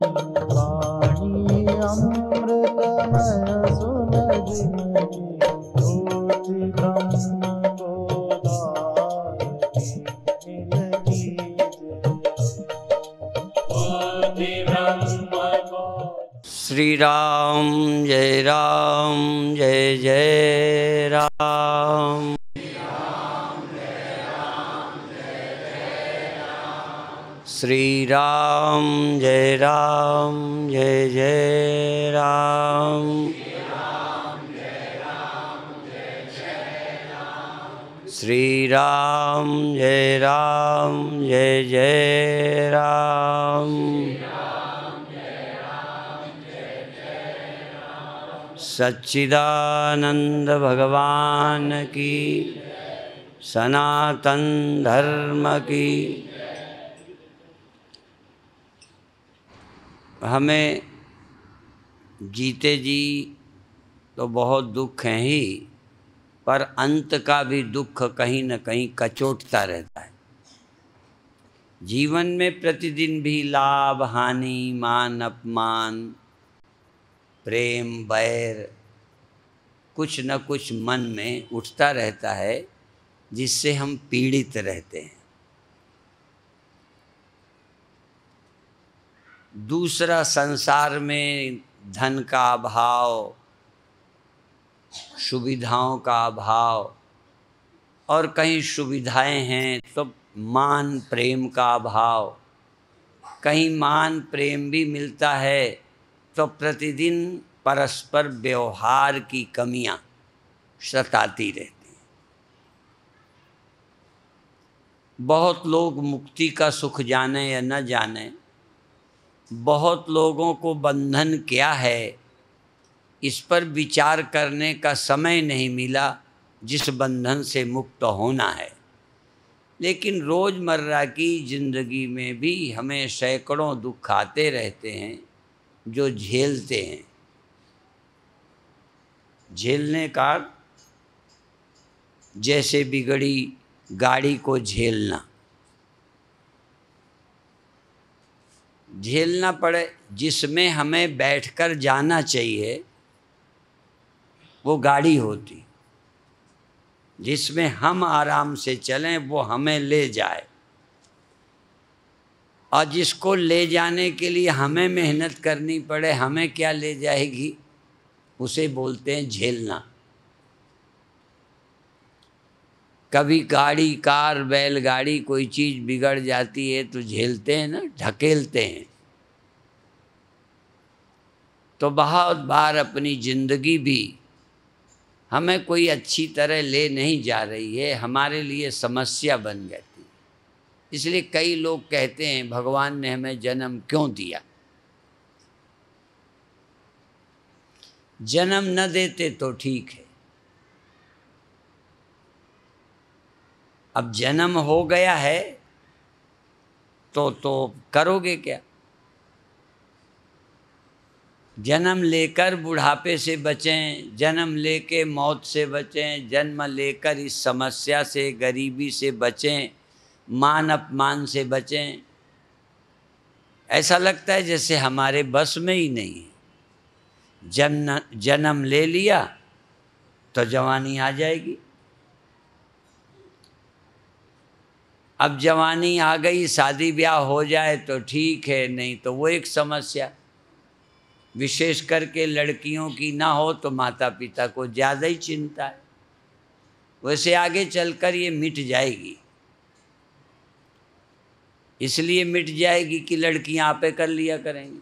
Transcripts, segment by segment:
वाणी अमृतमय सुलगिनहि ज्योति ब्रह्म बोधायिनी मिलगी ज्योति ब्रह्म बोध। श्री राम जय राम। श्री राम जय राम श्री राम जय राम। सच्चिदानंद भगवान की, सनातन धर्म की। हमें जीते जी तो बहुत दुख हैं ही, पर अंत का भी दुख कहीं न कहीं कचोटता रहता है। जीवन में प्रतिदिन भी लाभ हानि, मान अपमान, प्रेम बैर, कुछ न कुछ मन में उठता रहता है, जिससे हम पीड़ित रहते हैं। दूसरा, संसार में धन का अभाव, सुविधाओं का अभाव, और कहीं सुविधाएं हैं तो मान प्रेम का अभाव। कहीं मान प्रेम भी मिलता है तो प्रतिदिन परस्पर व्यवहार की कमियां सताती रहती हैं। बहुत लोग मुक्ति का सुख जाने या न जाने, बहुत लोगों को बंधन क्या है इस पर विचार करने का समय नहीं मिला, जिस बंधन से मुक्त होना है। लेकिन रोज़मर्रा की ज़िंदगी में भी हमें सैकड़ों दुख आते रहते हैं, जो झेलते हैं। झेलने का जैसे बिगड़ी गाड़ी को झेलना पड़े, जिसमें हमें बैठकर जाना चाहिए वो गाड़ी होती, जिसमें हम आराम से चलें वो हमें ले जाए, और जिसको ले जाने के लिए हमें मेहनत करनी पड़े, हमें क्या ले जाएगी, उसे बोलते हैं झेलना। कभी गाड़ी, कार, बैलगाड़ी, कोई चीज़ बिगड़ जाती है तो झेलते हैं ना, ढकेलते हैं। तो बहुत बार अपनी ज़िंदगी भी हमें कोई अच्छी तरह ले नहीं जा रही है, हमारे लिए समस्या बन जाती है। इसलिए कई लोग कहते हैं भगवान ने हमें जन्म क्यों दिया। जन्म न देते तो ठीक है, अब जन्म हो गया है तो करोगे क्या। जन्म लेकर बुढ़ापे से बचें, जन्म लेके मौत से बचें, जन्म लेकर इस समस्या से, गरीबी से बचें, मान अपमान से बचें। ऐसा लगता है जैसे हमारे बस में ही नहीं है। जन्म ले लिया तो जवानी आ जाएगी। अब जवानी आ गई, शादी ब्याह हो जाए तो ठीक है, नहीं तो वो एक समस्या। विशेष करके लड़कियों की ना हो तो माता पिता को ज़्यादा ही चिंता है। वैसे आगे चलकर ये मिट जाएगी, इसलिए मिट जाएगी कि लड़कियां आपे कर लिया करेंगी।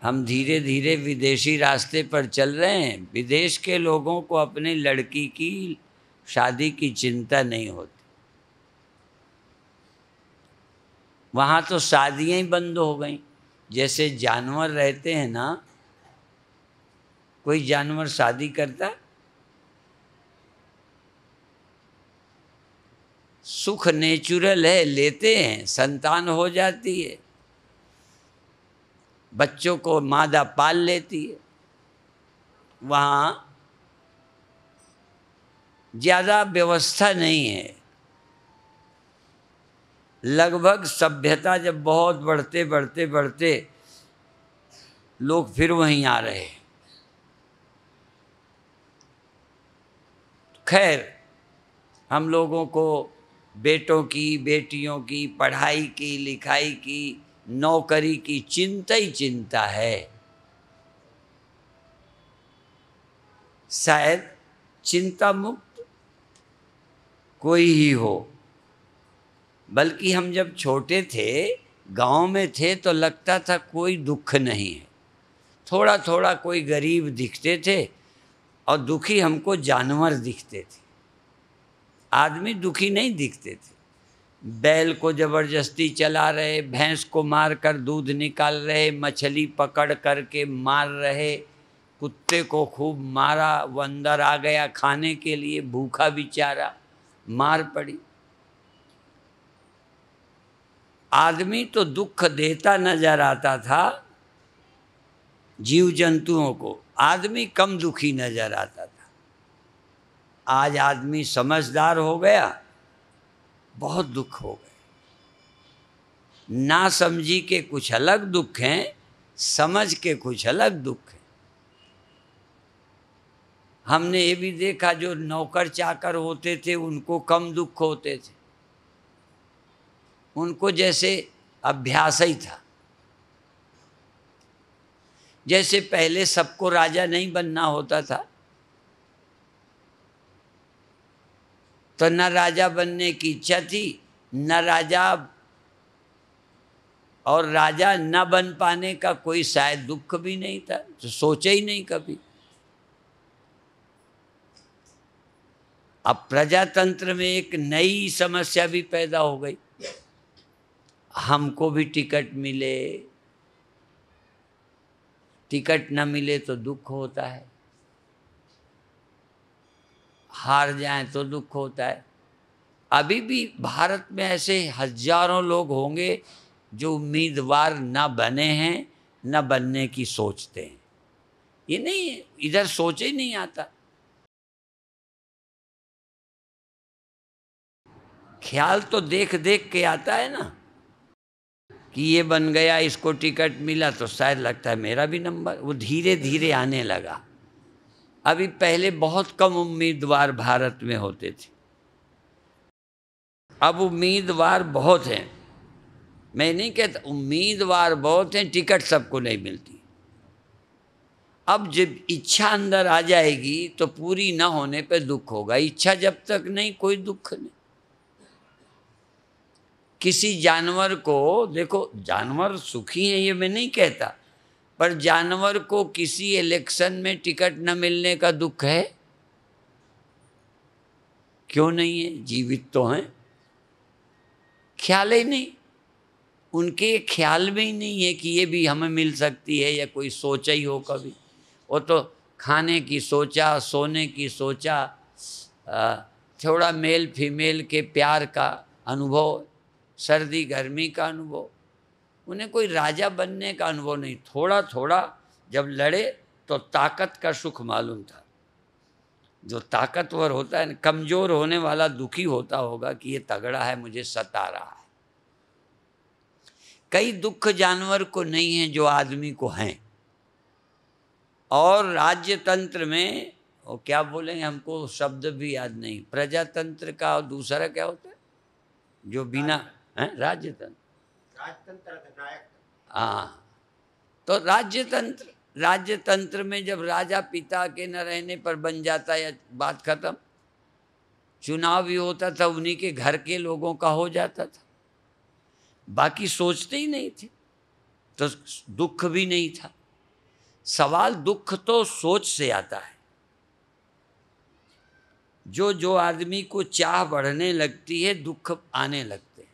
हम धीरे धीरे विदेशी रास्ते पर चल रहे हैं। विदेश के लोगों को अपने लड़की की शादी की चिंता नहीं होती। वहाँ तो शादियां ही बंद हो गई। जैसे जानवर रहते हैं ना, कोई जानवर शादी करता, सुख नेचुरल है, लेते हैं, संतान हो जाती है, बच्चों को मादा पाल लेती है। वहाँ ज़्यादा व्यवस्था नहीं है। लगभग सभ्यता जब बहुत बढ़ते बढ़ते बढ़ते लोग फिर वहीं आ रहे हैं। खैर, हम लोगों को बेटों की बेटियों की पढ़ाई की लिखाई की नौकरी की चिंता ही चिंता है। शायद चिंता मुक्त कोई ही हो। बल्कि हम जब छोटे थे, गांव में थे, तो लगता था कोई दुख नहीं है। थोड़ा थोड़ा कोई गरीब दिखते थे और दुखी हमको जानवर दिखते थे, आदमी दुखी नहीं दिखते थे। बैल को जबरदस्ती चला रहे, भैंस को मार कर दूध निकाल रहे, मछली पकड़ करके मार रहे, कुत्ते को खूब मारा, वो अंदर आ गया खाने के लिए, भूखा बेचारा, मार पड़ी। आदमी तो दुख देता नजर आता था जीव जंतुओं को, आदमी कम दुखी नजर आता था। आज आदमी समझदार हो गया, बहुत दुख हो गए। ना समझी के कुछ अलग दुख हैं, समझ के कुछ अलग दुख हैं। हमने ये भी देखा, जो नौकर चाकर होते थे उनको कम दुख होते थे, उनको जैसे अभ्यास ही था। जैसे पहले सबको राजा नहीं बनना होता था, तो न राजा बनने की इच्छा थी, न राजा और राजा न बन पाने का कोई शायद दुख भी नहीं था, तो सोचे ही नहीं कभी। अब प्रजातंत्र में एक नई समस्या भी पैदा हो गई, हमको भी टिकट मिले, टिकट न मिले तो दुख होता है, हार जाएं तो दुख होता है। अभी भी भारत में ऐसे हजारों लोग होंगे जो उम्मीदवार न बने हैं, न बनने की सोचते हैं। ये नहीं, इधर सोचे ही नहीं आता। ख्याल तो देख देख के आता है ना, कि ये बन गया, इसको टिकट मिला, तो शायद लगता है मेरा भी नंबर। वो धीरे धीरे आने लगा। अभी पहले बहुत कम उम्मीदवार भारत में होते थे, अब उम्मीदवार बहुत हैं। मैं नहीं कहता, उम्मीदवार बहुत हैं, टिकट सबको नहीं मिलती। अब जब इच्छा अंदर आ जाएगी तो पूरी ना होने पे दुख होगा। इच्छा जब तक नहीं, कोई दुख नहीं। किसी जानवर को देखो, जानवर सुखी हैं ये मैं नहीं कहता, पर जानवर को किसी इलेक्शन में टिकट न मिलने का दुख है? क्यों नहीं है? जीवित तो हैं। ख्याल ही नहीं, उनके ख्याल में ही नहीं है कि ये भी हमें मिल सकती है, या कोई सोचा ही हो कभी। वो तो खाने की सोचा, सोने की सोचा, थोड़ा मेल फीमेल के प्यार का अनुभव, सर्दी गर्मी का अनुभव, उन्हें कोई राजा बनने का अनुभव नहीं। थोड़ा थोड़ा जब लड़े तो ताकत का सुख मालूम था। जो ताकतवर होता है, कमजोर होने वाला दुखी होता होगा कि ये तगड़ा है, मुझे सता रहा है। कई दुख जानवर को नहीं है जो आदमी को हैं। और राज्य तंत्र में, वो क्या बोलेंगे, हमको शब्द भी याद नहीं, प्रजातंत्र का और दूसरा क्या होता है जो बिना राज्य तंत्र। हाँ, तो राज्य तंत्र में जब राजा पिता के न रहने पर बन जाता है, बात खत्म। चुनाव भी होता था, उन्हीं के घर के लोगों का हो जाता था, बाकी सोचते ही नहीं थे, तो दुख भी नहीं था। सवाल दुख तो सोच से आता है। जो आदमी को चाह बढ़ने लगती है, दुख आने लगते हैं।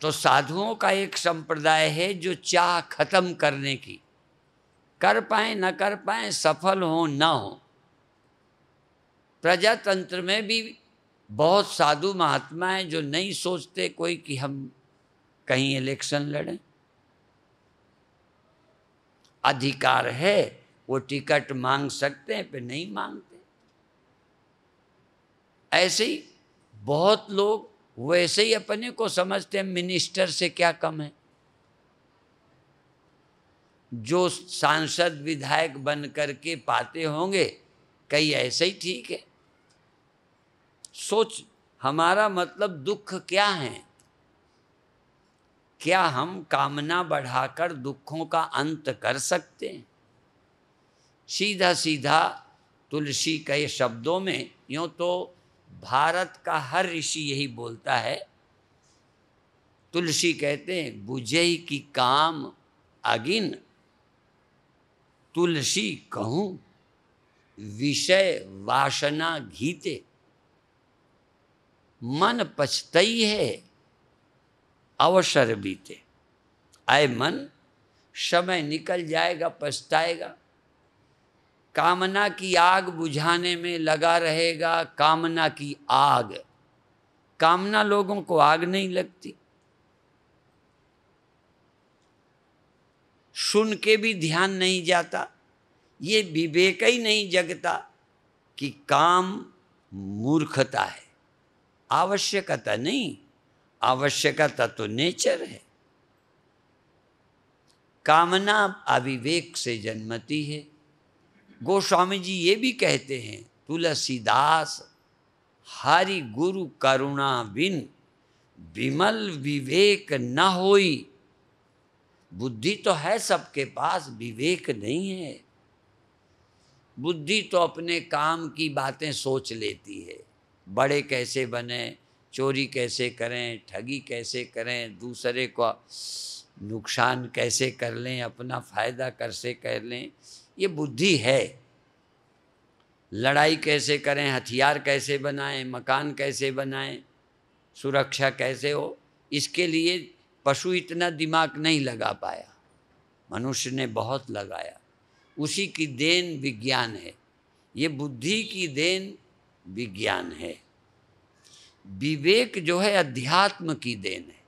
तो साधुओं का एक संप्रदाय है जो चाह खत्म करने की, कर पाए न कर पाए, सफल हो न हो। प्रजातंत्र में भी बहुत साधु महात्मा हैं जो नहीं सोचते कोई कि हम कहीं इलेक्शन लड़ें। अधिकार है, वो टिकट मांग सकते हैं, पर नहीं मांगते। ऐसे ही बहुत लोग वैसे ही अपने को समझते हैं मिनिस्टर से क्या कम है। जो सांसद विधायक बन करके पाते होंगे कई ऐसे ही ठीक है। सोच, हमारा मतलब दुख क्या है? क्या हम कामना बढ़ाकर दुखों का अंत कर सकते हैं? सीधा सीधा तुलसी के शब्दों में, यूँ तो भारत का हर ऋषि यही बोलता है। तुलसी कहते हैं बुझे की काम अगिन, तुलसी कहूँ विषय वासना घीते। मन पछतई है अवसर बीते। आए मन, समय निकल जाएगा, पछताएगा। कामना की आग बुझाने में लगा रहेगा। कामना की आग, कामना लोगों को आग नहीं लगती। सुन के भी ध्यान नहीं जाता, ये विवेक ही नहीं जगता कि काम मूर्खता है, आवश्यकता नहीं। आवश्यकता तो नेचर है। कामना अविवेक से जन्मती है। गोस्वामी जी ये भी कहते हैं, तुलसीदास हरि गुरु करुणा बिन विमल विवेक न होई। बुद्धि तो है सबके पास, विवेक नहीं है। बुद्धि तो अपने काम की बातें सोच लेती है। बड़े कैसे बने, चोरी कैसे करें, ठगी कैसे करें, दूसरे को नुकसान कैसे कर लें, अपना फायदा कैसे कर लें, ये बुद्धि है। लड़ाई कैसे करें, हथियार कैसे बनाएं, मकान कैसे बनाएं, सुरक्षा कैसे हो, इसके लिए पशु इतना दिमाग नहीं लगा पाया, मनुष्य ने बहुत लगाया। उसी की देन विज्ञान है। ये बुद्धि की देन विज्ञान है। विवेक जो है अध्यात्म की देन है।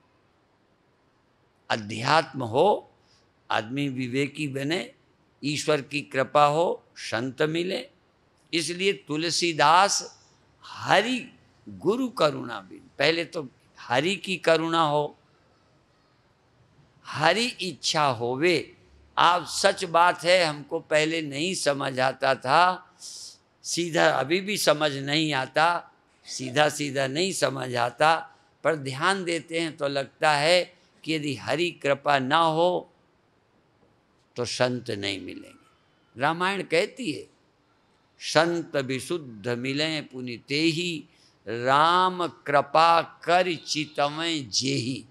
अध्यात्म हो, आदमी विवेकी बने, ईश्वर की कृपा हो, संत मिले। इसलिए तुलसीदास हरि गुरु करुणा बिन, पहले तो हरि की करुणा हो, हरि इच्छा होवे। आप सच बात है, हमको पहले नहीं समझ आता था, सीधा अभी भी समझ नहीं आता, सीधा सीधा नहीं समझ आता, पर ध्यान देते हैं तो लगता है कि यदि हरि कृपा ना हो तो संत नहीं मिलेंगे। रामायण कहती है, संत विशुद्ध मिलें पुनिते ही, राम कृपा कर चितवें जेही।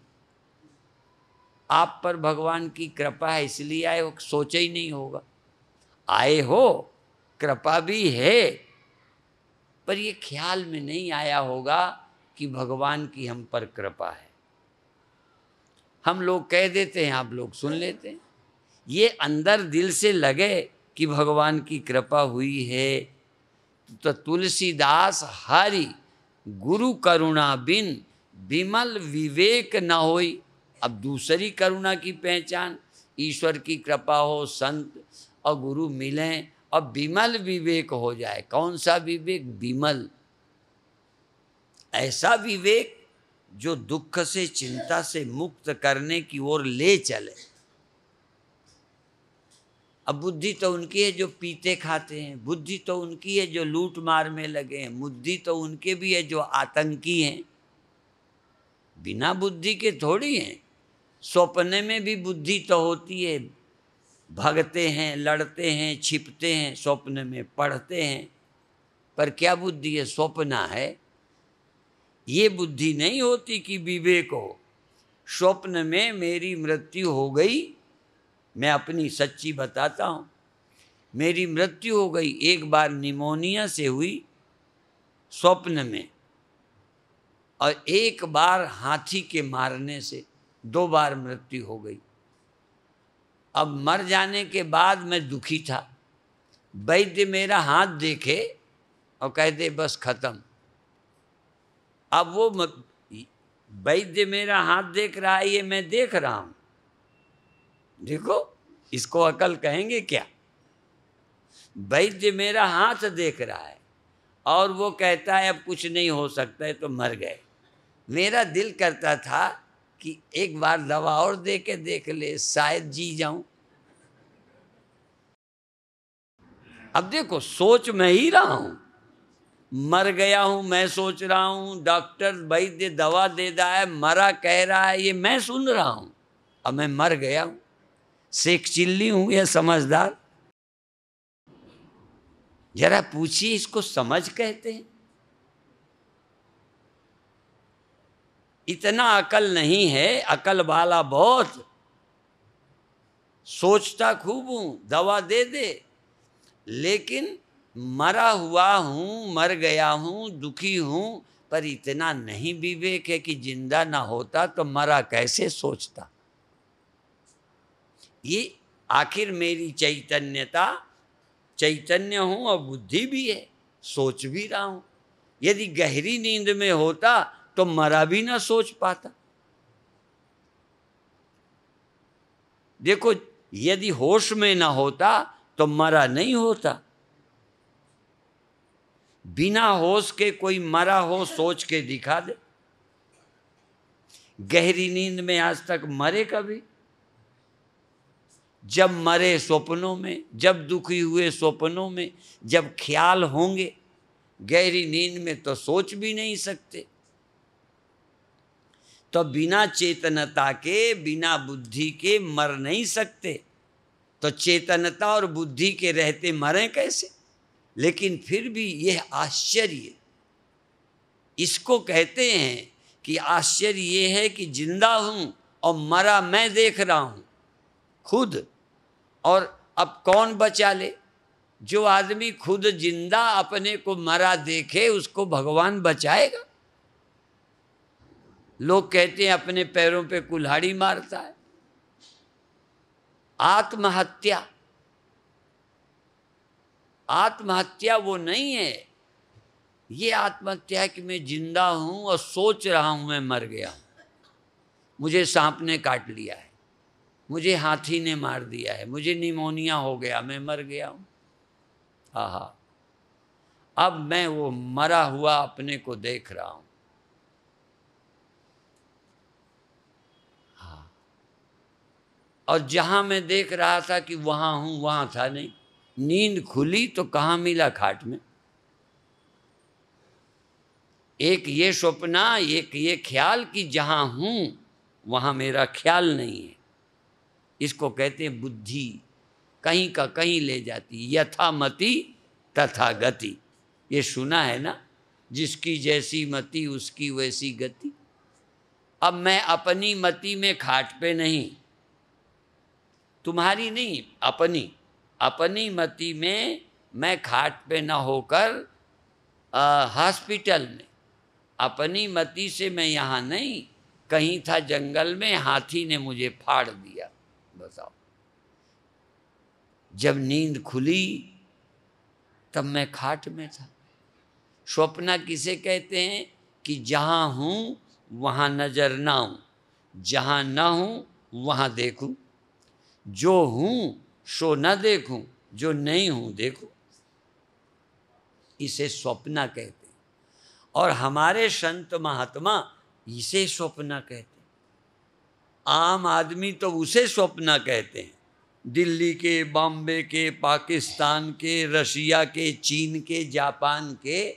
आप पर भगवान की कृपा है इसलिए आए हो, सोचा ही नहीं होगा। आए हो, कृपा भी है, पर ये ख्याल में नहीं आया होगा कि भगवान की हम पर कृपा है। हम लोग कह देते हैं, आप लोग सुन लेते हैं। ये अंदर दिल से लगे कि भगवान की कृपा हुई है। तो तुलसीदास हरि गुरु करुणा बिन विमल विवेक न होई। अब दूसरी करुणा की पहचान, ईश्वर की कृपा हो, संत और गुरु मिलें और विमल विवेक हो जाए। कौन सा विवेक? विमल, ऐसा विवेक जो दुख से, चिंता से मुक्त करने की ओर ले चले। अब बुद्धि तो उनकी है जो पीते खाते हैं, बुद्धि तो उनकी है जो लूट मार में लगे हैं, बुद्धि तो उनके भी है जो आतंकी हैं। बिना बुद्धि के थोड़ी हैं। सपने में भी बुद्धि तो होती है, भगते हैं, लड़ते हैं, छिपते हैं, स्वप्न में पढ़ते हैं, पर क्या बुद्धि है? स्वप्न है। ये बुद्धि नहीं होती कि विवेक हो। स्वप्न में मेरी मृत्यु हो गई, मैं अपनी सच्ची बताता हूँ, मेरी मृत्यु हो गई। एक बार निमोनिया से हुई स्वप्न में, और एक बार हाथी के मारने से, 2 बार मृत्यु हो गई। अब मर जाने के बाद मैं दुखी था। वैद्य मेरा हाथ देखे और कह दे बस खत्म। अब वो वैद्य मेरा हाथ देख रहा है, ये मैं देख रहा हूं। देखो, इसको अकल कहेंगे क्या? वैद्य मेरा हाथ देख रहा है और वो कहता है अब कुछ नहीं हो सकता है, तो मर गए। मेरा दिल करता था कि एक बार दवा और दे के देख ले, शायद जी जाऊं। अब देखो, सोच मैं ही रहा हूं, मर गया हूं मैं सोच रहा हूं, डॉक्टर वैद्य दवा दे रहा है, मरा कह रहा है, ये मैं सुन रहा हूं। अब मैं मर गया हूं, शेख चिल्ली हूं या समझदार? जरा पूछिए, इसको समझ कहते हैं? इतना अकल नहीं है, अकल वाला बहुत, सोचता खूब हूं, दवा दे दे, लेकिन मरा हुआ हूं, मर गया हूं, दुखी हूं, पर इतना नहीं विवेक है कि जिंदा ना होता तो मरा कैसे सोचता। ये आखिर मेरी चैतन्यता, चैतन्य हूं और बुद्धि भी है, सोच भी रहा हूं। यदि गहरी नींद में होता तो मरा भी ना सोच पाता। देखो, यदि होश में ना होता तो मरा नहीं होता। बिना होश के कोई मरा हो सोच के दिखा दे। गहरी नींद में आज तक मरे कभी? जब मरे स्वप्नों में, जब दुखी हुए स्वप्नों में, जब ख्याल होंगे। गहरी नींद में तो सोच भी नहीं सकते। तो बिना चेतनता के, बिना बुद्धि के मर नहीं सकते। तो चेतनता और बुद्धि के रहते मरें कैसे? लेकिन फिर भी यह आश्चर्य, इसको कहते हैं कि आश्चर्य ये है कि जिंदा हूं और मरा मैं देख रहा हूं खुद। और अब कौन बचा ले? जो आदमी खुद जिंदा अपने को मरा देखे, उसको भगवान बचाएगा? लोग कहते हैं अपने पैरों पे कुल्हाड़ी मारता है। आत्महत्या, आत्महत्या वो नहीं है। ये आत्महत्या है कि मैं जिंदा हूं और सोच रहा हूं मैं मर गया हूं, मुझे सांप ने काट लिया है, मुझे हाथी ने मार दिया है, मुझे निमोनिया हो गया, मैं मर गया हूं। आहा, अब मैं वो मरा हुआ अपने को देख रहा हूं। हाँ, और जहां मैं देख रहा था कि वहां हूं, वहां था नहीं। नींद खुली तो कहाँ मिला? खाट में। एक ये सपना, एक ये ख्याल कि जहां हूं वहां मेरा ख्याल नहीं है। इसको कहते हैं बुद्धि, कहीं का कहीं ले जाती। यथा मति तथा गति, ये सुना है ना? जिसकी जैसी मति उसकी वैसी गति। अब मैं अपनी मति में खाट पे नहीं, तुम्हारी नहीं, अपनी अपनी मति में मैं खाट पे न होकर हॉस्पिटल में, अपनी मति से मैं यहाँ नहीं, कहीं था जंगल में, हाथी ने मुझे फाड़ दिया। बताओ, जब नींद खुली तब मैं खाट में था। स्वप्न किसे कहते हैं? कि जहाँ हूँ वहाँ नजर ना हूँ, जहाँ ना हूँ वहाँ देखूँ, जो हूँ सो न देखूँ, जो नहीं हूँ देखूँ। इसे स्वप्न कहते हैं। और हमारे संत महात्मा इसे स्वप्न कहते हैं। आम आदमी तो उसे स्वप्न कहते हैं। दिल्ली के, बॉम्बे के, पाकिस्तान के, रशिया के, चीन के, जापान के,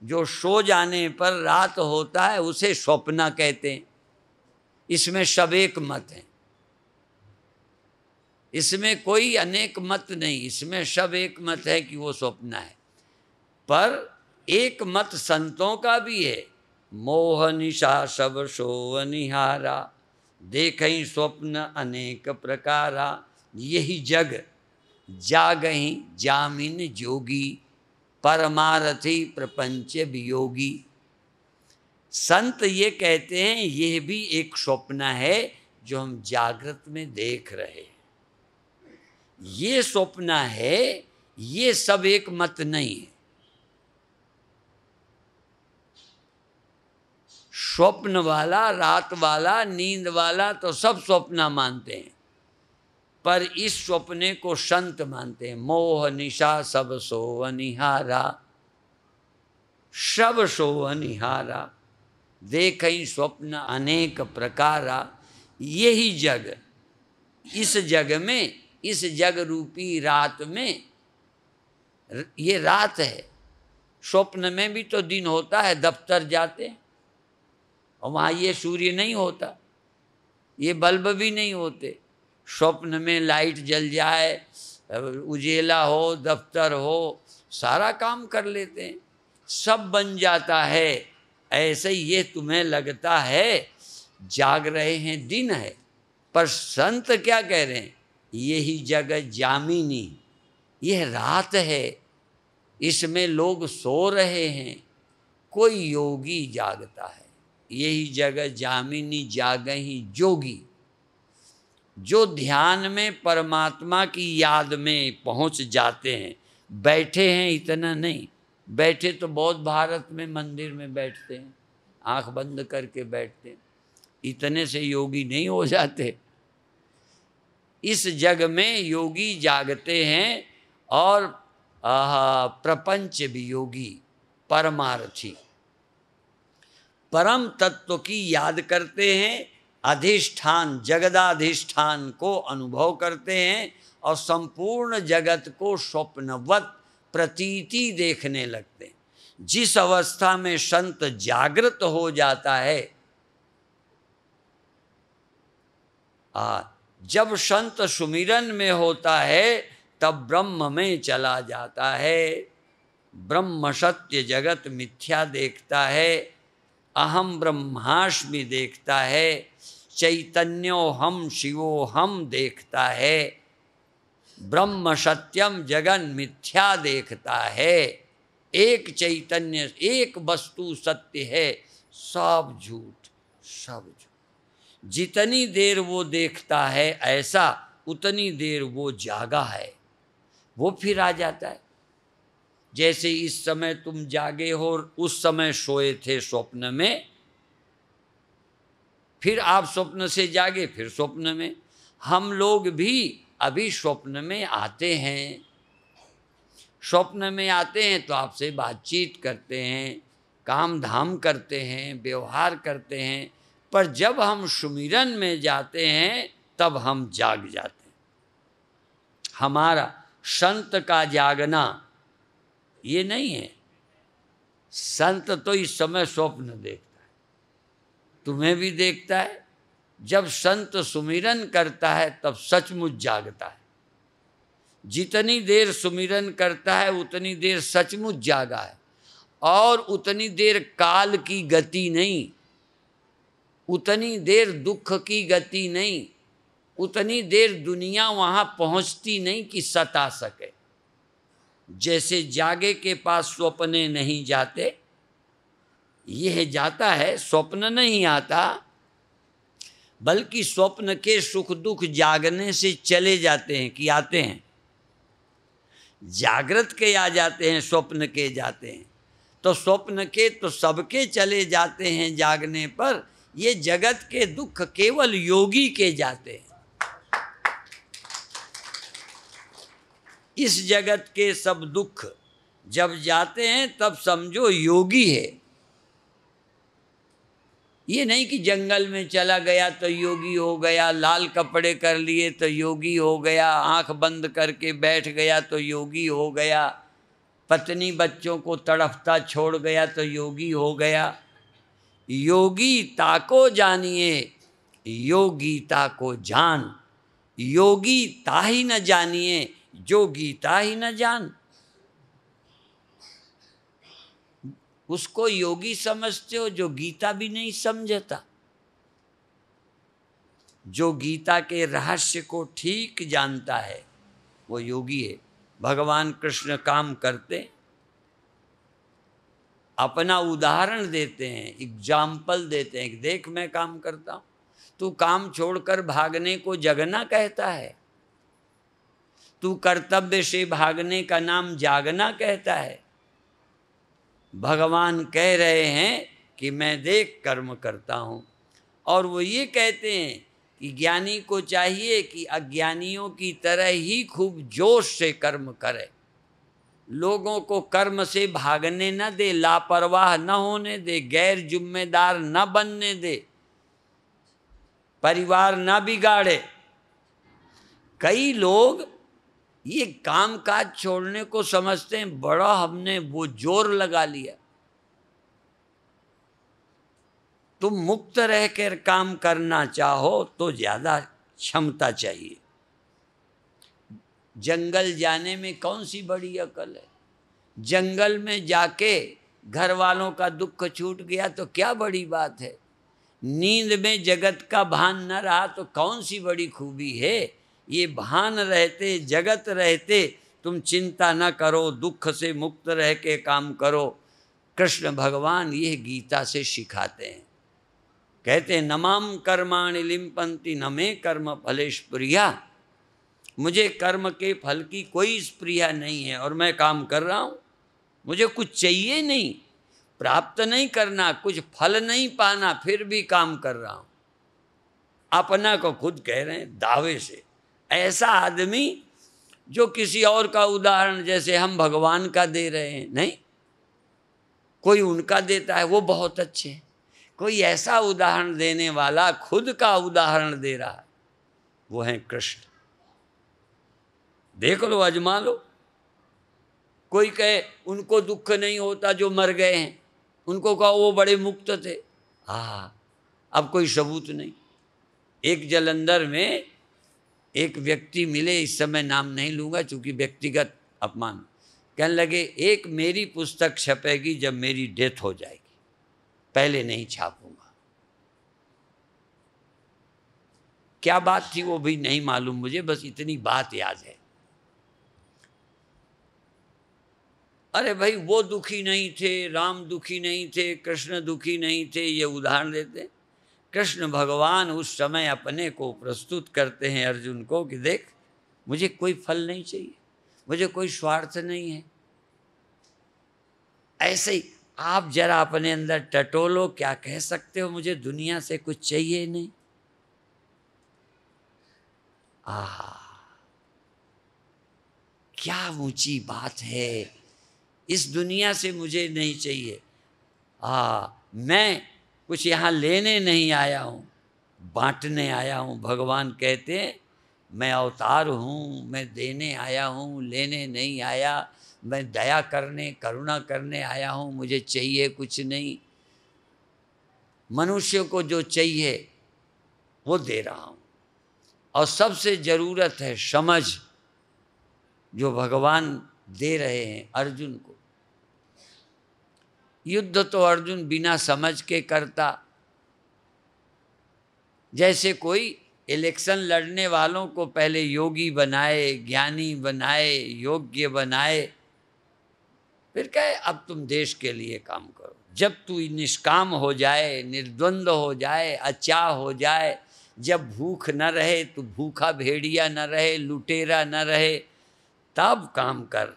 जो सो जाने पर रात होता है उसे स्वप्न कहते हैं। इसमें सब एक मत है, इसमें कोई अनेक मत नहीं, इसमें सब एक मत है कि वो स्वप्न है। पर एक मत संतों का भी है। मोह निशा सब सो निहारा, देखई स्वप्न अनेक प्रकारा, यही जग जागही जामिन जोगी, परमारथी प्रपंच वियोगी। संत ये कहते हैं यह भी एक स्वप्न है जो हम जागृत में देख रहे हैं। ये स्वप्न है, ये सब एक मत नहीं है। स्वप्न वाला, रात वाला, नींद वाला तो सब स्वप्न मानते हैं, पर इस स्वप्ने को संत मानते हैं। मोह निशा सब सो अनिहारा, सब सो अनिहारा। देखई स्वप्न अनेक प्रकारा। यही जग, इस जग में, इस जग रूपी रात में, ये रात है। स्वप्न में भी तो दिन होता है, दफ्तर जाते हैं और वहाँ ये सूर्य नहीं होता, ये बल्ब भी नहीं होते। स्वप्न में लाइट जल जाए, उजेला हो, दफ्तर हो, सारा काम कर लेते हैं, सब बन जाता है। ऐसे ये तुम्हें लगता है जाग रहे हैं, दिन है, पर संत क्या कह रहे हैं, यही जगत जामिनी, यह रात है, इसमें लोग सो रहे हैं, कोई योगी जागता है। यही जगत जामिनी जागही जोगी, जो ध्यान में परमात्मा की याद में पहुंच जाते हैं। बैठे हैं इतना नहीं, बैठे तो बहुत भारत में मंदिर में बैठते हैं, आंख बंद करके बैठते हैं, इतने से योगी नहीं हो जाते। इस जग में योगी जागते हैं और प्रपंच भी योगी, परमार्थी परम तत्व की याद करते हैं, अधिष्ठान जगदाधिष्ठान को अनुभव करते हैं और संपूर्ण जगत को स्वप्नवत प्रतीति देखने लगते हैं। जिस अवस्था में संत जागृत हो जाता है, जब संत सुमिरन में होता है तब ब्रह्म में चला जाता है। ब्रह्म सत्य जगत मिथ्या देखता है, अहम ब्रह्मास्मि देखता है, चैतन्यो हम शिवो हम देखता है, ब्रह्म सत्यम जगन मिथ्या देखता है। एक चैतन्य, एक वस्तु सत्य है, सब झूठ, सब झूठ। जितनी देर वो देखता है ऐसा, उतनी देर वो जागा है, वो फिर आ जाता है। जैसे इस समय तुम जागे हो, उस समय सोए थे स्वप्न में, फिर आप स्वप्न से जागे, फिर स्वप्न में। हम लोग भी अभी स्वप्न में आते हैं, स्वप्न में आते हैं तो आपसे बातचीत करते हैं, काम धाम करते हैं, व्यवहार करते हैं, पर जब हम सुमिरन में जाते हैं तब हम जाग जाते हैं। हमारा संत का जागना ये नहीं है। संत तो इस समय स्वप्न देखता है, तुम्हें भी देखता है। जब संत सुमिरन करता है तब सचमुच जागता है। जितनी देर सुमिरन करता है उतनी देर सचमुच जागा है, और उतनी देर काल की गति नहीं, उतनी देर दुख की गति नहीं, उतनी देर दुनिया वहाँ पहुँचती नहीं कि सता सके। जैसे जागे के पास स्वप्ने नहीं जाते, यह जाता है, स्वप्न नहीं आता, बल्कि स्वप्न के सुख दुख जागने से चले जाते हैं कि आते हैं। जागृत के आ जाते हैं, स्वप्न के जाते हैं। तो स्वप्न के तो सबके चले जाते हैं जागने पर, ये जगत के दुख केवल योगी के जाते हैं। इस जगत के सब दुख जब जाते हैं तब समझो योगी है। ये नहीं कि जंगल में चला गया तो योगी हो गया, लाल कपड़े कर लिए तो योगी हो गया, आंख बंद करके बैठ गया तो योगी हो गया, पत्नी बच्चों को तड़फता छोड़ गया तो योगी हो गया। योगी ताको जानिए, योगी ताको जान, योगी ताही न जानिए, जो गीता ही न जान। उसको योगी समझते हो जो गीता भी नहीं समझता। जो गीता के रहस्य को ठीक जानता है वो योगी है। भगवान कृष्ण काम करते, अपना उदाहरण देते हैं, एग्जाम्पल देते हैं कि देख मैं काम करता हूँ, तू काम छोड़कर भागने को जगना कहता है, तू कर्तव्य से भागने का नाम जागना कहता है। भगवान कह रहे हैं कि मैं देख कर्म करता हूँ, और वो ये कहते हैं कि ज्ञानी को चाहिए कि अज्ञानियों की तरह ही खूब जोश से कर्म करे। लोगों को कर्म से भागने न दे, लापरवाह न होने दे, गैर जिम्मेदार न बनने दे, परिवार न बिगाड़े। कई लोग ये काम काज छोड़ने को समझते हैं बड़ा हमने वो जोर लगा लिया। तुम मुक्त रहकर काम करना चाहो तो ज्यादा क्षमता चाहिए। जंगल जाने में कौन सी बड़ी अकल है? जंगल में जाके घर वालों का दुख छूट गया तो क्या बड़ी बात है? नींद में जगत का भान न रहा तो कौन सी बड़ी खूबी है? ये भान रहते, जगत रहते, तुम चिंता न करो, दुख से मुक्त रह के काम करो। कृष्ण भगवान ये गीता से सिखाते हैं। कहते हैं नमाम कर्माणि लिम्पन्ति न मे कर्म फलेश प्रिया। मुझे कर्म के फल की कोई स्प्रिया नहीं है और मैं काम कर रहा हूँ। मुझे कुछ चाहिए नहीं, प्राप्त नहीं करना, कुछ फल नहीं पाना, फिर भी काम कर रहा हूँ। अपना को खुद कह रहे हैं दावे से। ऐसा आदमी जो किसी और का उदाहरण जैसे हम भगवान का दे रहे हैं, नहीं, कोई उनका देता है वो बहुत अच्छे हैं, कोई ऐसा उदाहरण देने वाला खुद का उदाहरण दे रहा है, वो है कृष्ण। देख लो, आजमा लो। कोई कहे उनको दुख नहीं होता जो मर गए हैं, उनको कहा वो बड़े मुक्त थे। अब कोई सबूत नहीं। एक जालंधर में एक व्यक्ति मिले, इस समय नाम नहीं लूंगा चूंकि व्यक्तिगत अपमान। कहने लगे एक मेरी पुस्तक छपेगी जब मेरी डेथ हो जाएगी, पहले नहीं छापूंगा। क्या बात थी वो भी नहीं मालूम मुझे, बस इतनी बात याद है। अरे भाई वो दुखी नहीं थे, राम दुखी नहीं थे, कृष्ण दुखी नहीं थे, ये उदाहरण देते। कृष्ण भगवान उस समय अपने को प्रस्तुत करते हैं अर्जुन को कि देख मुझे कोई फल नहीं चाहिए, मुझे कोई स्वार्थ नहीं है। ऐसे ही आप जरा अपने अंदर टटोलो, क्या कह सकते हो मुझे दुनिया से कुछ चाहिए नहीं। क्या ऊंची बात है, इस दुनिया से मुझे नहीं चाहिए। मैं कुछ यहाँ लेने नहीं आया हूँ, बांटने आया हूँ। भगवान कहते हैं मैं अवतार हूँ, मैं देने आया हूँ, लेने नहीं आया। मैं दया करने, करुणा करने आया हूँ, मुझे चाहिए कुछ नहीं। मनुष्य को जो चाहिए वो दे रहा हूँ। और सबसे ज़रूरत है समझ, जो भगवान दे रहे हैं अर्जुन को। युद्ध तो अर्जुन बिना समझ के करता। जैसे कोई इलेक्शन लड़ने वालों को पहले योगी बनाए, ज्ञानी बनाए, योग्य बनाए, फिर कहे अब तुम देश के लिए काम करो। जब तू निष्काम हो जाए, निर्द्वंद हो जाए, अचाह हो जाए, जब भूख न रहे तो भूखा भेड़िया न रहे, लुटेरा न रहे, तब काम कर।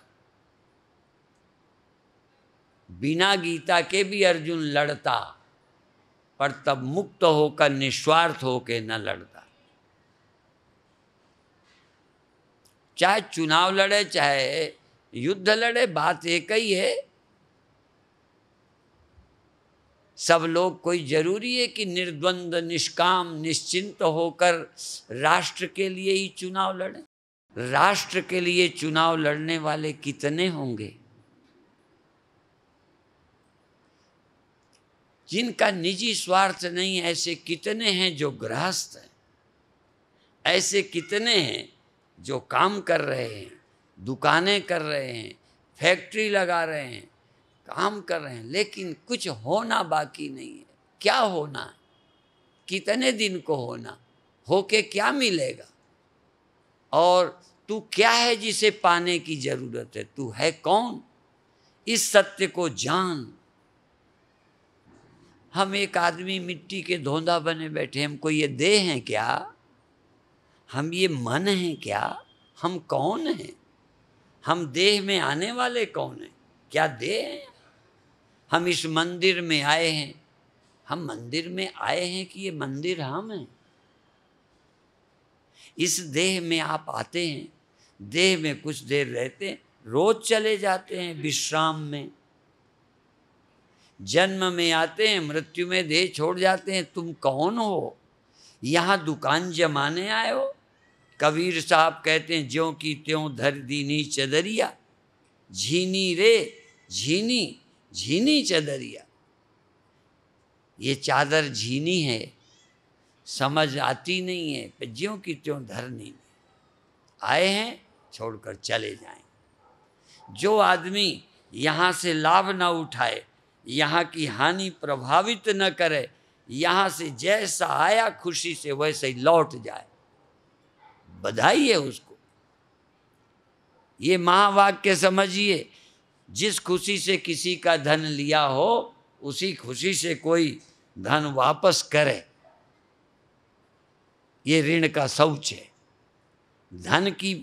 बिना गीता के भी अर्जुन लड़ता, पर तब मुक्त होकर निस्वार्थ होकर न लड़ता। चाहे चुनाव लड़े, चाहे युद्ध लड़े, बात एक ही है। सब लोग, कोई जरूरी है कि निर्द्वंद, निष्काम, निश्चिंत होकर राष्ट्र के लिए ही चुनाव लड़े? राष्ट्र के लिए चुनाव लड़ने वाले कितने होंगे? जिनका निजी स्वार्थ नहीं, ऐसे कितने हैं जो गृहस्थ हैं? ऐसे कितने हैं जो काम कर रहे हैं, दुकानें कर रहे हैं, फैक्ट्री लगा रहे हैं, काम कर रहे हैं, लेकिन कुछ होना बाकी नहीं है। क्या होना है? कितने दिन को होना? होके क्या मिलेगा? और तू क्या है जिसे पाने की जरूरत है? तू है कौन? इस सत्य को जान। हम एक आदमी मिट्टी के धोंधा बने बैठे, हमको ये देह हैं क्या? हम ये मन हैं क्या? हम कौन हैं? हम देह में आने वाले कौन हैं? क्या देह हैं? हम इस मंदिर में आए हैं, हम मंदिर में आए हैं कि ये मंदिर हम हैं? इस देह में आप आते हैं, देह में कुछ देर रहते हैं, रोज चले जाते हैं विश्राम में, जन्म में आते हैं, मृत्यु में देह छोड़ जाते हैं। तुम कौन हो? यहाँ दुकान जमाने आए हो? कबीर साहब कहते हैं, ज्यों की त्यों धर दीनी चदरिया, झीनी रे झीनी झीनी चदरिया। ये चादर झीनी है, समझ आती नहीं है, पर ज्यों की त्यों धर नहीं आए हैं, छोड़कर चले जाएं। जो आदमी यहाँ से लाभ ना उठाए, यहाँ की हानि प्रभावित न करे, यहाँ से जैसा आया खुशी से वैसे ही लौट जाए, बधाई है उसको। ये महावाक्य समझिए, जिस खुशी से किसी का धन लिया हो उसी खुशी से कोई धन वापस करे, ये ऋण का शौच है। धन की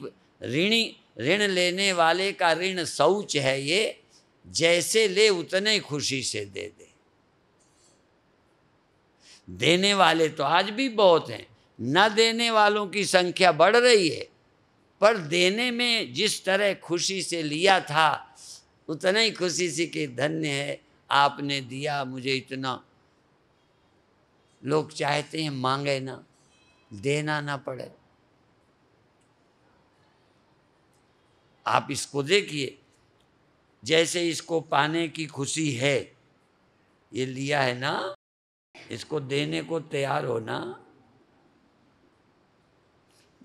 ऋण लेने वाले का ऋण शौच है ये, जैसे ले उतने खुशी से दे दे। देने वाले तो आज भी बहुत हैं, न देने वालों की संख्या बढ़ रही है, पर देने में जिस तरह खुशी से लिया था उतना ही खुशी से कि धन्य है आपने दिया मुझे इतना। लोग चाहते हैं मांगे ना, देना ना पड़े। आप इसको देखिए, जैसे इसको पाने की खुशी है, ये लिया है ना, इसको देने को तैयार हो ना।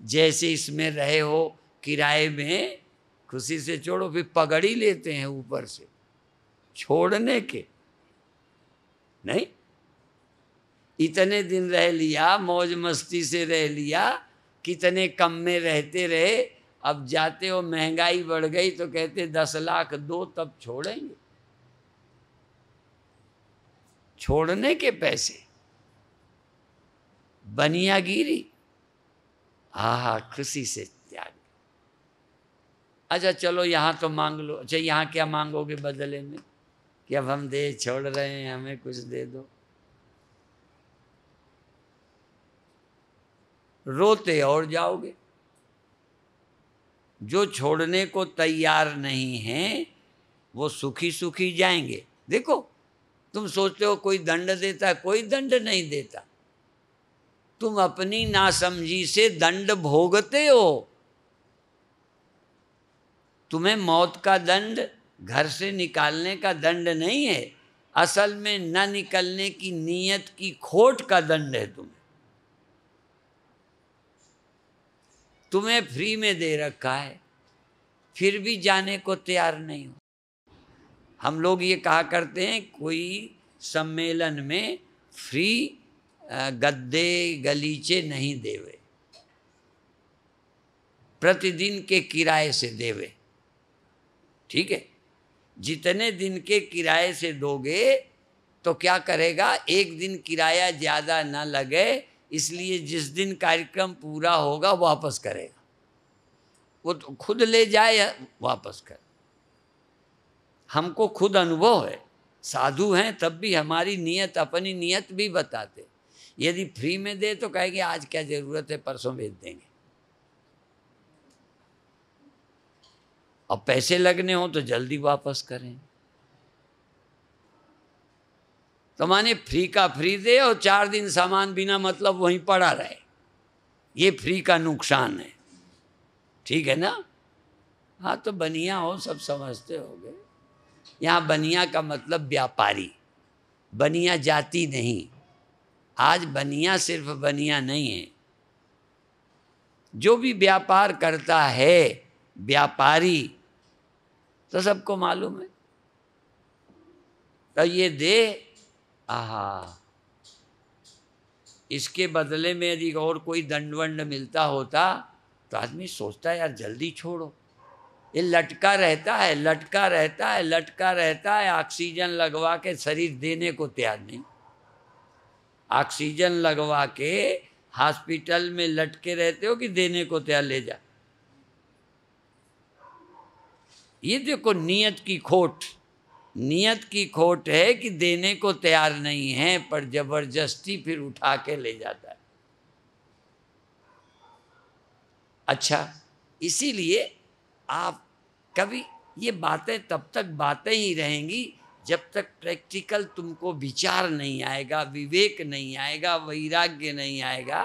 जैसे इसमें रहे हो किराए में, खुशी से छोड़ो, फिर पगड़ी लेते हैं ऊपर से छोड़ने के नहीं। इतने दिन रह लिया, मौज मस्ती से रह लिया, कितने कम में रहते रहे, अब जाते हो महंगाई बढ़ गई तो कहते 10 लाख दो तब छोड़ेंगे। छोड़ने के पैसे, बनियागिरी, आहा खुशी से त्याग। अच्छा चलो यहाँ तो मांग लो। अच्छा यहाँ क्या मांगोगे बदले में कि अब हम दे छोड़ रहे हैं, हमें कुछ दे दो। रोते और जाओगे। जो छोड़ने को तैयार नहीं हैं वो सुखी सुखी जाएंगे। देखो तुम सोचते हो कोई दंड देता है, कोई दंड नहीं देता। तुम अपनी नासमझी से दंड भोगते हो। तुम्हें मौत का दंड, घर से निकालने का दंड नहीं है, असल में न निकलने की नीयत की खोट का दंड है। तुम्हें फ्री में दे रखा है, फिर भी जाने को तैयार नहीं हो। हम लोग ये कहा करते हैं कोई सम्मेलन में फ्री गद्दे गलीचे नहीं देवे, प्रतिदिन के किराए से देवे। ठीक है, जितने दिन के किराए से दोगे तो क्या करेगा, एक दिन किराया ज़्यादा ना लगे, इसलिए जिस दिन कार्यक्रम पूरा होगा वापस करेगा। वो तो खुद ले जाए या वापस कर। हमको खुद अनुभव है, साधु हैं तब भी हमारी नीयत, अपनी नीयत भी बताते। यदि फ्री में दे तो कहेंगे आज क्या जरूरत है, परसों भेज देंगे। अब पैसे लगने हो तो जल्दी वापस करें। तो माने फ्री का फ्री दे और 4 दिन सामान बिना मतलब वहीं पड़ा रहे, ये फ्री का नुकसान है। ठीक है ना? हाँ तो बनिया हो, सब समझते होगे। यहाँ बनिया का मतलब व्यापारी, बनिया जाति नहीं। आज बनिया सिर्फ बनिया नहीं है, जो भी व्यापार करता है व्यापारी, तो सबको मालूम है। तो ये दे, आहा, इसके बदले में यदि और कोई दंडवंड मिलता होता तो आदमी सोचता है यार जल्दी छोड़ो। ये लटका रहता है, लटका रहता है, लटका रहता है, ऑक्सीजन लगवा के शरीर देने को तैयार नहीं। ऑक्सीजन लगवा के हॉस्पिटल में लटके रहते हो कि देने को तैयार, ले जा। ये देखो नियत की खोट, नियत की खोट है कि देने को तैयार नहीं है, पर जबरदस्ती फिर उठा के ले जाता है। अच्छा, इसीलिए आप कभी ये बातें तब तक बातें ही रहेंगी जब तक प्रैक्टिकल तुमको विचार नहीं आएगा, विवेक नहीं आएगा, वैराग्य नहीं आएगा।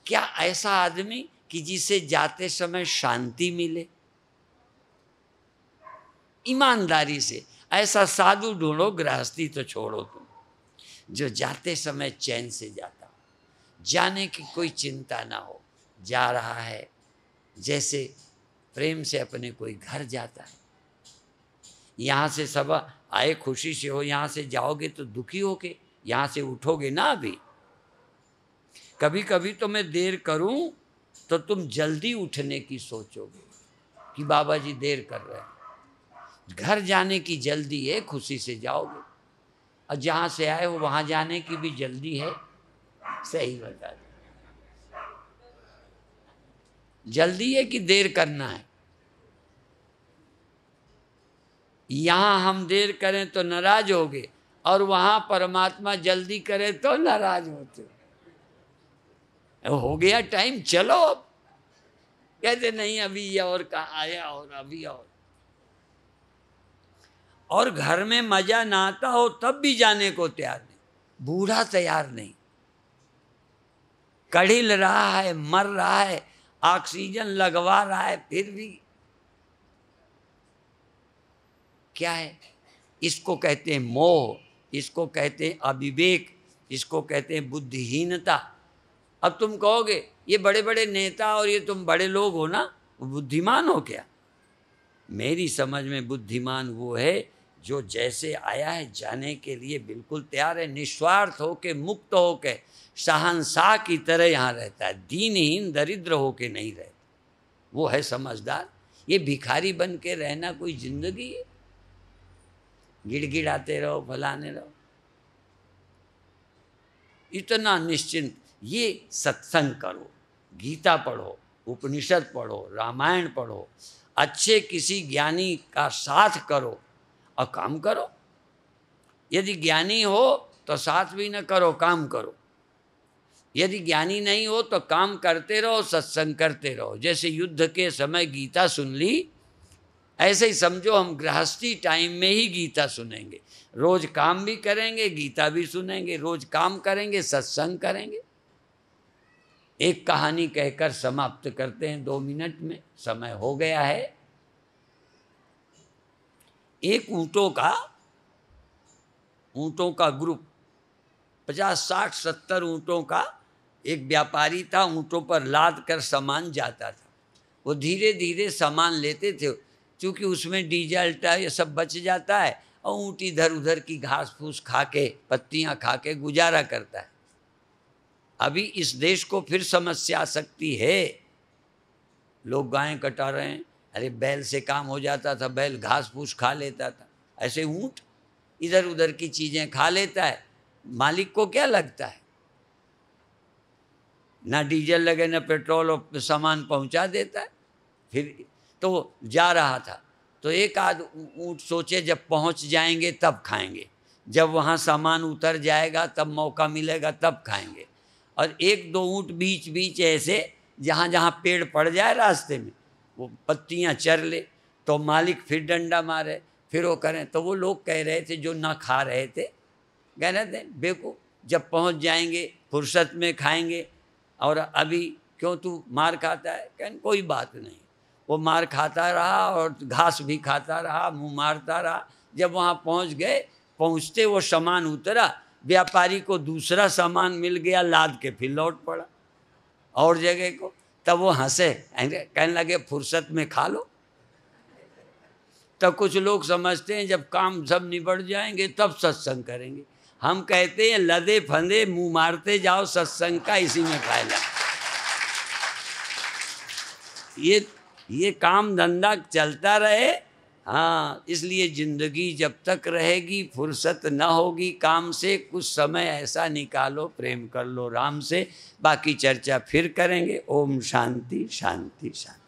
क्या ऐसा आदमी कि जिसे जाते समय शांति मिले? ईमानदारी से ऐसा साधु ढूंढो, गृहस्थी तो छोड़ो तुम, जो जाते समय चैन से जाता हो, जाने की कोई चिंता ना हो, जा रहा है जैसे प्रेम से अपने कोई घर जाता है। यहाँ से सब आए खुशी से हो, यहाँ से जाओगे तो दुखी होके यहाँ से उठोगे ना। अभी कभी कभी तो मैं देर करूं तो तुम जल्दी उठने की सोचोगे कि बाबा जी देर कर रहे हैं। घर जाने की जल्दी है, खुशी से जाओगे, और जहाँ से आए हो वहाँ जाने की भी जल्दी है। सही बता दो, जल्दी है कि देर करना है? यहाँ हम देर करें तो नाराज होगे, और वहाँ परमात्मा जल्दी करे तो नाराज होते हो गया टाइम, चलो अब। कहते नहीं अभी और कहाँ आया, और अभी और घर में मजा ना आता हो तब भी जाने को तैयार नहीं। बूढ़ा तैयार नहीं, कड़िल रहा है, मर रहा है, ऑक्सीजन लगवा रहा है, फिर भी क्या है? इसको कहते हैं मोह, इसको कहते हैं अविवेक, इसको कहते हैं बुद्धिहीनता। अब तुम कहोगे ये बड़े बड़े नेता और ये तुम बड़े लोग हो ना, बुद्धिमान हो क्या? मेरी समझ में बुद्धिमान वो है जो जैसे आया है जाने के लिए बिल्कुल तैयार है, निस्वार्थ होके, मुक्त होके, शहंशाह की तरह यहाँ रहता है, दीनहीन दरिद्र होके नहीं रहता। वो है समझदार। ये भिखारी बन के रहना कोई जिंदगी है? गिड़गिड़ाते रहो, फलाने रहो। इतना निश्चिंत। ये सत्संग करो, गीता पढ़ो, उपनिषद पढ़ो, रामायण पढ़ो, अच्छे किसी ज्ञानी का साथ करो और काम करो। यदि ज्ञानी हो तो साथ भी न करो, काम करो। यदि ज्ञानी नहीं हो तो काम करते रहो, सत्संग करते रहो। जैसे युद्ध के समय गीता सुन ली, ऐसे ही समझो हम गृहस्थी टाइम में ही गीता सुनेंगे। रोज काम भी करेंगे, गीता भी सुनेंगे, रोज काम करेंगे, सत्संग करेंगे। एक कहानी कहकर समाप्त करते हैं, 2 मिनट में, समय हो गया है। एक ऊंटों का ग्रुप, 50, 60, 70 ऊंटों का एक व्यापारी था। ऊंटों पर लाद कर सामान जाता था। वो धीरे धीरे सामान लेते थे, क्योंकि उसमें डीजल ये सब बच जाता है, और ऊँट इधर उधर की घास फूस खा के, पत्तियाँ खा के गुजारा करता है। अभी इस देश को फिर समस्या आ सकती है। लोग गायें कटा रहे हैं, अरे बैल से काम हो जाता था, बैल घास फूस खा लेता था, ऐसे ऊँट इधर उधर की चीज़ें खा लेता है। मालिक को क्या लगता है? ना डीजल लगे ना पेट्रोल, और सामान पहुंचा देता है। फिर तो जा रहा था, तो एक आध ऊँट सोचे जब पहुंच जाएंगे तब खाएंगे, जब वहाँ सामान उतर जाएगा तब मौका मिलेगा तब खाएंगे। और 1-2 ऊँट बीच बीच ऐसे जहाँ जहाँ पेड़ पड़ जाए रास्ते में वो पत्तियाँ चर ले, तो मालिक फिर डंडा मारे, फिर वो करें। तो वो लोग कह रहे थे जो ना खा रहे थे, कह रहे थे बेवकूफ़, जब पहुँच जाएंगे फुर्सत में खाएंगे, और अभी क्यों तू मार खाता है? कहने कोई बात नहीं। वो मार खाता रहा और घास भी खाता रहा, मुँह मारता रहा। जब वहाँ पहुँच गए, पहुँचते वो सामान उतरा, व्यापारी को दूसरा सामान मिल गया, लाद के फिर लौट पड़ा और जगह को। तब वो हंसे, कहने लगे फुर्सत में खा लो। तब कुछ लोग समझते हैं जब काम सब निबट जाएंगे तब सत्संग करेंगे। हम कहते हैं लदे फंदे मुंह मारते जाओ, सत्संग का इसी में फायदा। ये काम धंधा चलता रहे। हाँ, इसलिए जिंदगी जब तक रहेगी फुर्सत न होगी काम से, कुछ समय ऐसा निकालो, प्रेम कर लो राम से। बाकी चर्चा फिर करेंगे। ओम शांति शांति शांति।